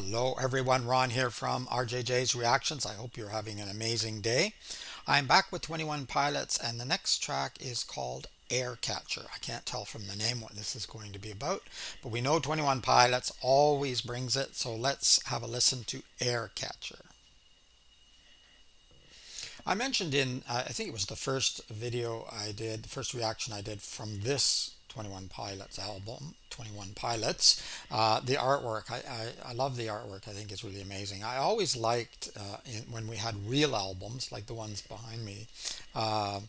Hello everyone, Ron here from RJJ's Reactions. I hope you're having an amazing day. I'm back with 21 Pilots and the next track is called Air Catcher. I can't tell from the name what this is going to be about, but we know 21 Pilots always brings it, so let's have a listen to Air Catcher. I mentioned I think it was the first video I did, the first reaction I did from this 21 Pilots album, 21 Pilots. The artwork, I love the artwork. I think it's really amazing. I always liked when we had real albums, like the ones behind me, uh,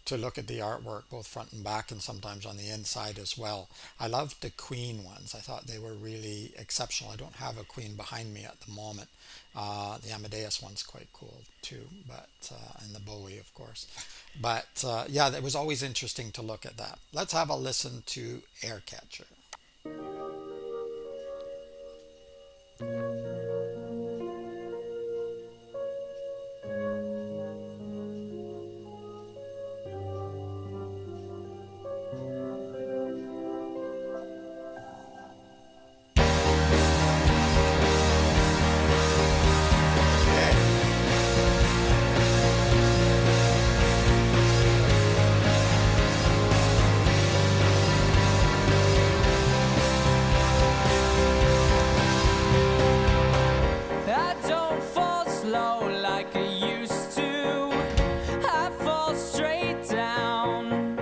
to look at the artwork, both front and back, and sometimes on the inside as well. I loved the Queen ones. I thought they were really exceptional. I don't have a Queen behind me at the moment. The Amadeus one's quite cool too, but and the Bowie, of course. But yeah, it was always interesting to look at that. Let's have a listen to Aircatcher. I don't fall slow like I used to. I fall straight down.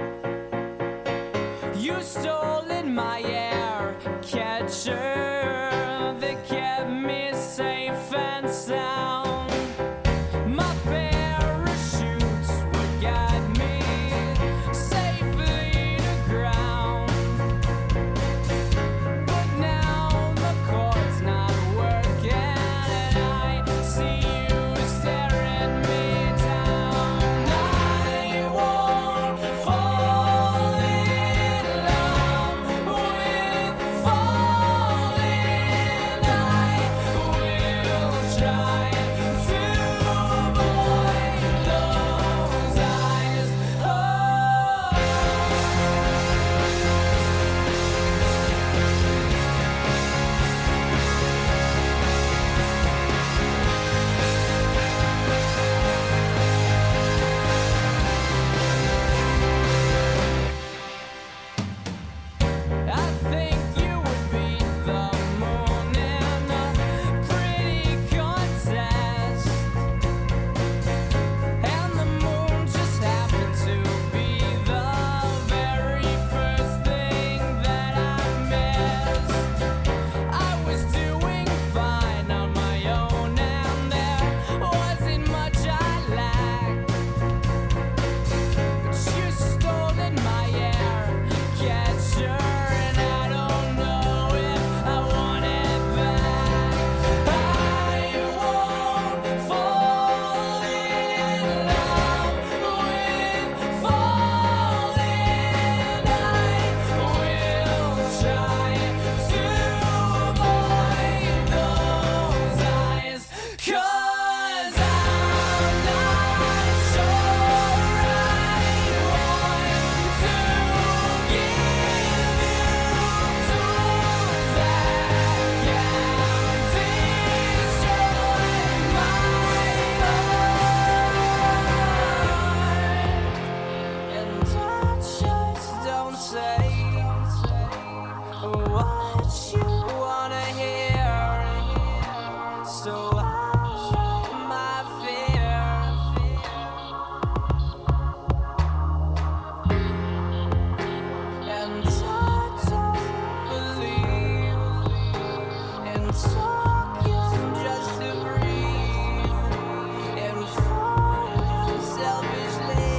You stolen my air catcher that kept me safe and sound. My parachutes would guide me safely to ground. But now the cord's not working, and I see you staring me down. I won't fall in love with falling. I will try to avoid those eyes. Oh. I think you would be the moon in a pretty contest, and the moon just happened to be the very first thing that I missed. I was doing fine on my own, and there wasn't much I lacked. But you stolen my air catcher, and I don't know if I want it back. I won't fall in love with falling. I will try to avoid those eyes, 'cause I'm not sure I want to give you tools that can destroy my heart. And I just don't say what you wanna hear, so hide my fear. And I don't believe in talking just to breathe and falling selfishly.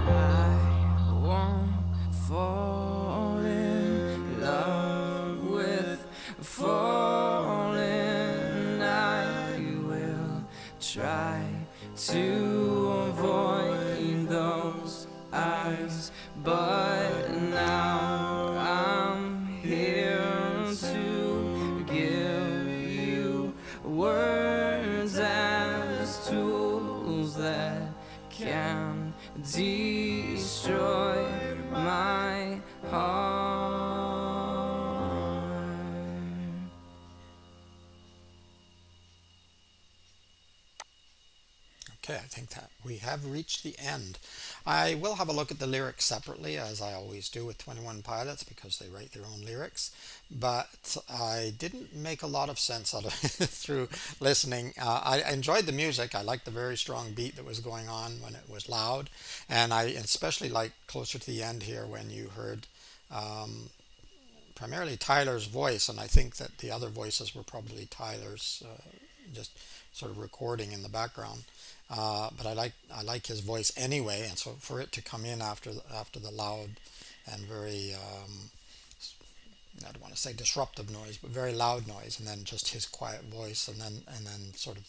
I won't fall in love with falling. I will try to avoid those eyes, but now I'm here to give you words as tools that can destroy my heart. Okay, I think that we have reached the end. I will have a look at the lyrics separately, as I always do with 21 Pilots, because they write their own lyrics. But I didn't make a lot of sense out of it through listening. I enjoyed the music. I liked the very strong beat that was going on when it was loud. And I especially liked closer to the end here when you heard primarily Tyler's voice. And I think that the other voices were probably Tyler's just sort of recording in the background. But I like his voice anyway, and so for it to come in after the loud and very I don't want to say disruptive noise, but very loud noise, and then just his quiet voice, and then sort of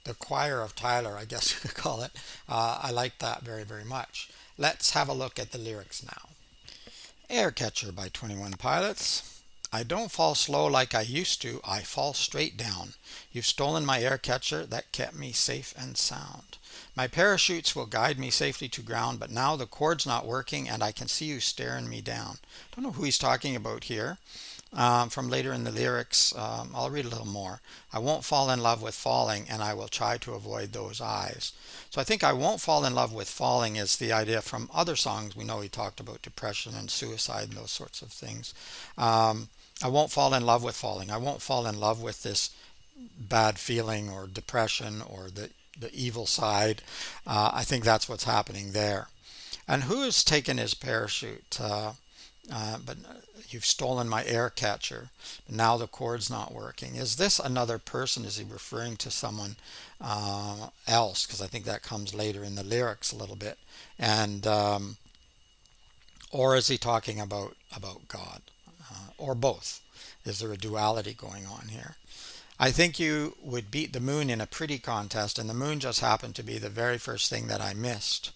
the choir of Tyler, I guess you could call it. I like that very very much. Let's have a look at the lyrics now. Air Catcher by 21 Pilots. I don't fall slow like I used to, I fall straight down. You've stolen my air catcher that kept me safe and sound. My parachutes will guide me safely to ground, but now the cord's not working and I can see you staring me down. Don't know who he's talking about here. From later in the lyrics, I'll read a little more. I won't fall in love with falling, and I will try to avoid those eyes. So I think I won't fall in love with falling is the idea from other songs. We know he talked about depression and suicide and those sorts of things. I won't fall in love with falling. I won't fall in love with this bad feeling or depression or the evil side. I think that's what's happening there. And who has taken his parachute? But you've stolen my air catcher. Now the cord's not working. Is this another person? Is he referring to someone else? Because I think that comes later in the lyrics a little bit. And or is he talking about God? Or both? Is there a duality going on here? I think you would beat the moon in a pretty contest, and the moon just happened to be the very first thing that I missed.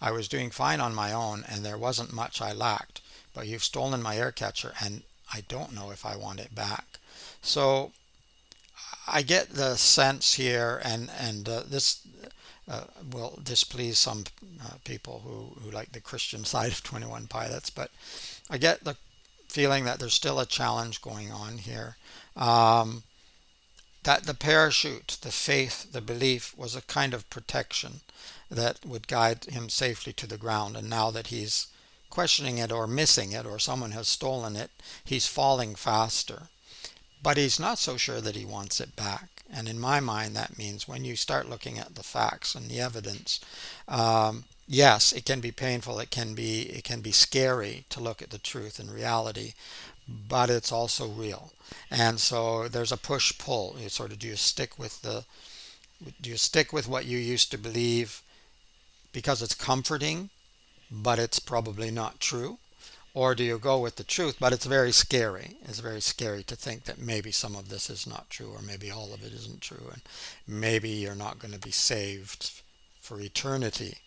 I was doing fine on my own, and there wasn't much I lacked, but you've stolen my air catcher, and I don't know if I want it back. So I get the sense here, and this will displease some people who like the Christian side of 21 Pilots, but I get the feeling that there's still a challenge going on here. That the parachute, the faith, the belief was a kind of protection that would guide him safely to the ground. And now that he's questioning it or missing it or someone has stolen it, he's falling faster. But he's not so sure that he wants it back. And in my mind, that means when you start looking at the facts and the evidence, yes, it can be painful. It can be scary to look at the truth and reality, but it's also real. And so there's a push pull. You sort of do you stick with what you used to believe because it's comforting, but it's probably not true? Or do you go with the truth, but it's very scary? It's very scary to think that maybe some of this is not true, or maybe all of it isn't true, and maybe you're not going to be saved for eternity.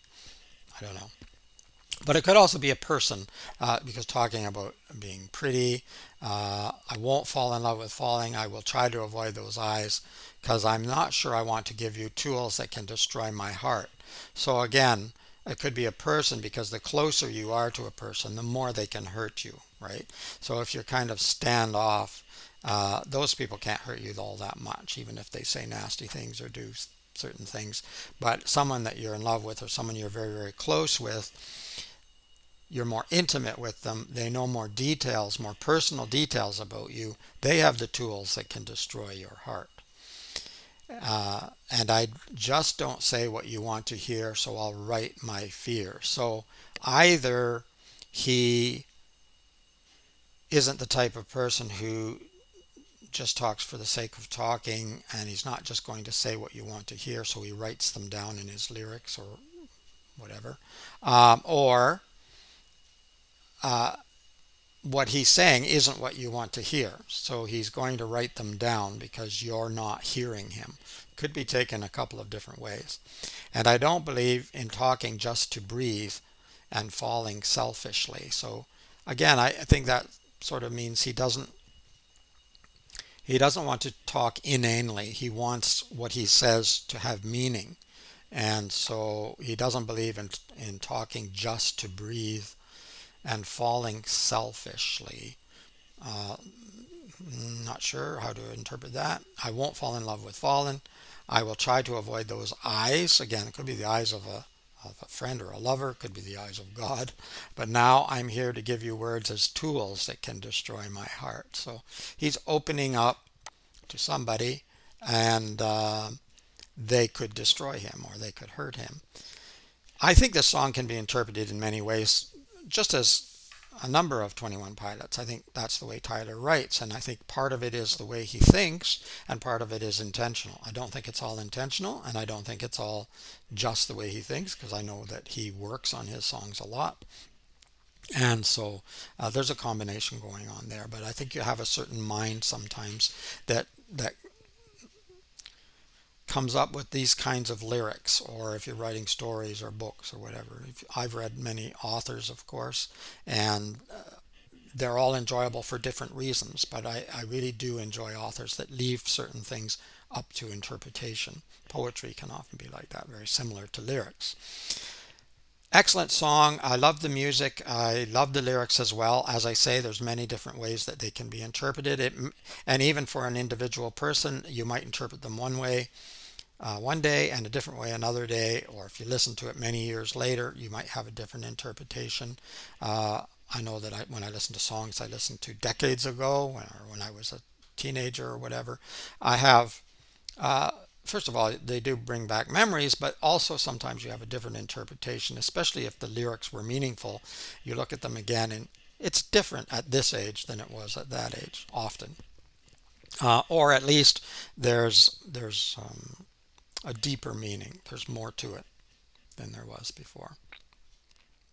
I don't know. But it could also be a person, because talking about being pretty, I won't fall in love with falling. I will try to avoid those eyes because I'm not sure I want to give you tools that can destroy my heart. So again, it could be a person because the closer you are to a person, the more they can hurt you, right? So if you're kind of standoff, those people can't hurt you all that much, even if they say nasty things or do certain things. But someone that you're in love with or someone you're very, very close with, you're more intimate with them, they know more details, more personal details about you, they have the tools that can destroy your heart. And I just don't say what you want to hear, so I'll write my fear. So either he isn't the type of person who just talks for the sake of talking, and he's not just going to say what you want to hear, so he writes them down in his lyrics or whatever. Or what he's saying isn't what you want to hear. So he's going to write them down because you're not hearing him. Could be taken a couple of different ways. And I don't believe in talking just to breathe and falling selfishly. So again, I think that sort of means he doesn't want to talk inanely. He wants what he says to have meaning. And so he doesn't believe in talking just to breathe and falling selfishly. Not sure how to interpret that. I won't fall in love with falling. I will try to avoid those eyes. Again, it could be the eyes of a friend or a lover, it could be the eyes of God. But now I'm here to give you words as tools that can destroy my heart. So he's opening up to somebody, and they could destroy him or they could hurt him. I think this song can be interpreted in many ways, just as a number of 21 Pilots. I think that's the way Tyler writes, and I think part of it is the way he thinks, and part of it is intentional. I don't think it's all intentional, and I don't think it's all just the way he thinks, because I know that he works on his songs a lot. And so there's a combination going on there, but I think you have a certain mind sometimes that comes up with these kinds of lyrics, or if you're writing stories or books or whatever. I've read many authors, of course, and they're all enjoyable for different reasons, but I really do enjoy authors that leave certain things up to interpretation. Poetry can often be like that, very similar to lyrics. Excellent song. I love the music. I love the lyrics as well. As I say, there's many different ways that they can be interpreted. And even for an individual person, you might interpret them one way one day and a different way another day, or if you listen to it many years later, you might have a different interpretation. I know that when I listen to songs I listened to decades ago, or when I was a teenager or whatever, I have, first of all, they do bring back memories, but also sometimes you have a different interpretation, especially if the lyrics were meaningful. You look at them again, and it's different at this age than it was at that age, often. Or at least there's a deeper meaning. There's more to it than there was before.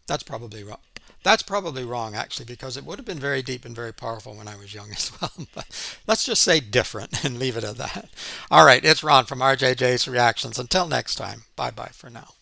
That's probably wrong. That's probably wrong, actually, because it would have been very deep and very powerful when I was young as well. But let's just say different and leave it at that. All right, it's Ron from RJJ's Reactions. Until next time, bye bye for now.